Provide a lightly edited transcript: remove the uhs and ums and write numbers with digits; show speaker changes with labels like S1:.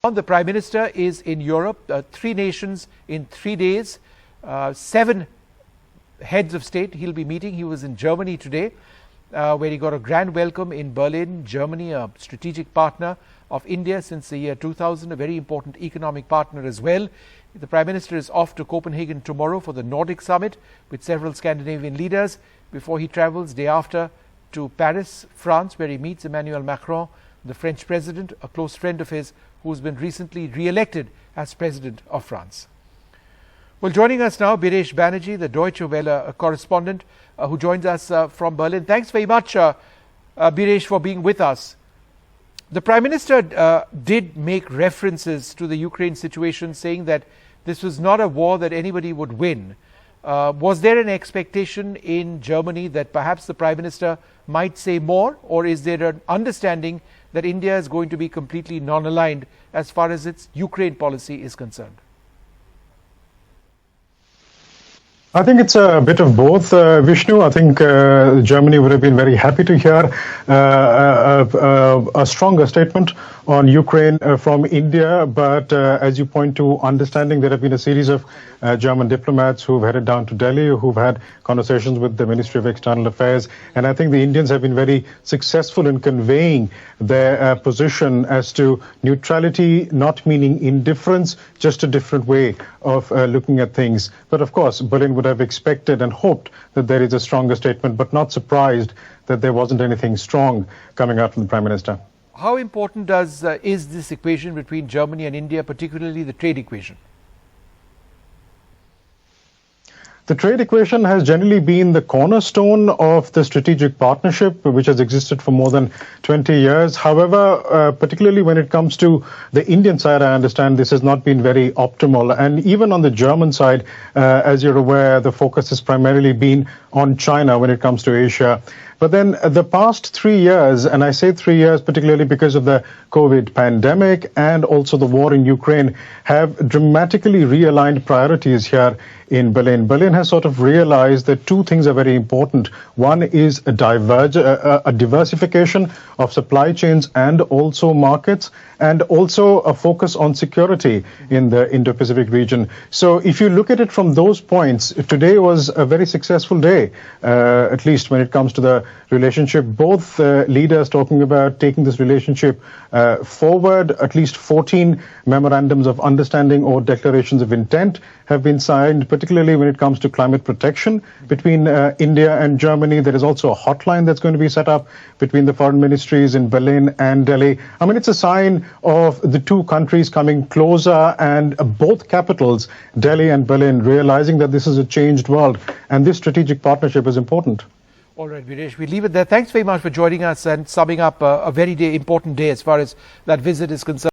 S1: The Prime Minister is in Europe, 3 nations in 3 days, 7 heads of state he'll be meeting. He was in Germany today, where he got a grand welcome in Berlin, Germany, a strategic partner of India since the year 2000, a very important economic partner as well. The Prime Minister is off to Copenhagen tomorrow for the Nordic Summit with several Scandinavian leaders before he travels day after to Paris, France, where he meets Emmanuel Macron, the French president, a close friend of his who's been recently re-elected as president of France. Well, joining us now, Biresh Banerjee, the Deutsche Welle correspondent, who joins us from Berlin. Thanks very much, Biresh, for being with us. The Prime Minister did make references to the Ukraine situation, saying that this was not a war that anybody would win. Was there an expectation in Germany that perhaps the Prime Minister might say more, or is there an understanding that India is going to be completely non-aligned as far as its Ukraine policy is concerned?
S2: I think it's a bit of both, Vishnu. I think Germany would have been very happy to hear a stronger statement on Ukraine from India. But as you point to, understanding there have been a series of German diplomats who've headed down to Delhi, who've had conversations with the Ministry of External Affairs. And I think the Indians have been very successful in conveying their position as to neutrality, not meaning indifference, just a different way of looking at things. But of course, Berlin would have expected and hoped that there is a stronger statement, but not surprised that there wasn't anything strong coming out from the Prime Minister.
S1: How important is this equation between Germany and India, particularly the trade equation?
S2: The trade equation has generally been the cornerstone of the strategic partnership, which has existed for more than 20 years. However, particularly when it comes to the Indian side, I understand this has not been very optimal. And even on the German side, as you're aware, the focus has primarily been on China when it comes to Asia. But then the past 3 years, and I say 3 years particularly because of the COVID pandemic and also the war in Ukraine, have dramatically realigned priorities here in Berlin. Berlin has sort of realized that 2 things are very important. One is a diversification of supply chains and also markets, and also a focus on security in the Indo-Pacific region. So if you look at it from those points, today was a very successful day, at least when it comes to the relationship. Both leaders talking about taking this relationship forward. At least 14 memorandums of understanding or declarations of intent have been signed, particularly when it comes to climate protection between India and Germany. There is also a hotline that's going to be set up between the foreign ministries in Berlin and Delhi. I mean, it's a sign of the 2 countries coming closer, and both capitals, Delhi and Berlin, realizing that this is a changed world and this strategic partnership is important.
S1: All right, Biresh, we leave it there. Thanks very much for joining us and summing up a very important day as far as that visit is concerned.